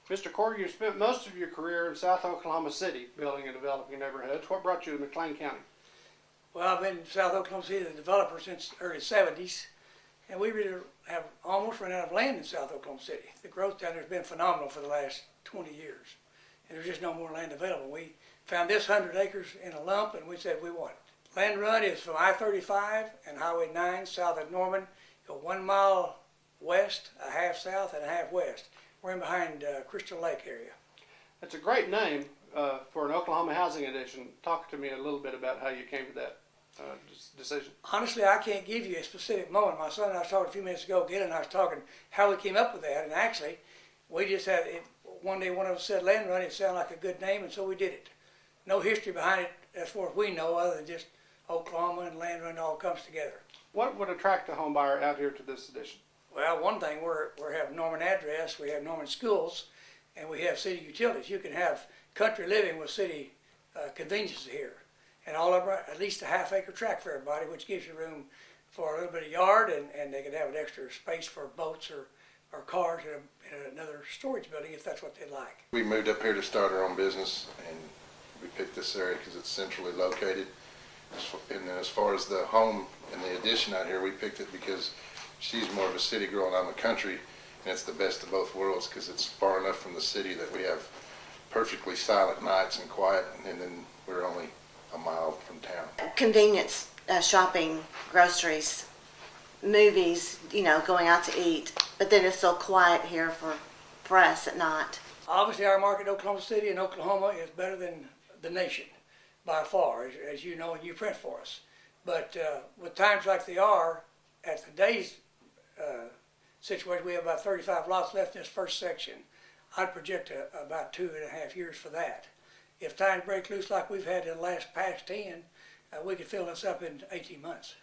Mr. Corey, you spent most of your career in South Oklahoma City building and developing neighborhoods. What brought you to McLean County? Well, I've been in South Oklahoma City, the developer, since the early 70s, and we really have almost run out of land in South Oklahoma City. The growth down there has been phenomenal for the last 20 years, and there's just no more land available. We found this 100 acres in a lump, and we said we want it. Landrun is from I-35 and Highway 9 south of Norman. Go 1 mile west, a half south, and a half west. We're in behind Crystal Lake area. That's a great name for an Oklahoma housing addition. Talk to me a little bit about how you came to that decision. Honestly, I can't give you a specific moment. My son and I was talking a few minutes ago again, and I was talking how we came up with that. And actually, we just had it. One day one of us said Landrun, it sounded like a good name, and so we did it. No history behind it as far as we know, other than just Oklahoma and Landrun all comes together. What would attract a home buyer out here to this addition? Well, one thing, we have Norman address, we have Norman schools, and we have city utilities. You can have country living with city conveniences here. And all of them, at least a half-acre tract for everybody, which gives you room for a little bit of yard, and they can have an extra space for boats or cars in another storage building if that's what they like. We moved up here to start our own business, and we picked this area because it's centrally located. And then as far as the home and the addition out here, we picked it because she's more of a city girl and I'm a country, and it's the best of both worlds because it's far enough from the city that we have perfectly silent nights and quiet, and then we're only a mile from town. Convenience, shopping, groceries, movies, going out to eat, but then it's so quiet here for us at night. Obviously our market in Oklahoma City and Oklahoma is better than the nation by far, as you know, and you print for us. But with times like they are, at today's situation, we have about 35 lots left in this first section. I'd project about 2.5 years for that. If times break loose like we've had in the past 10, we could fill this up in 18 months.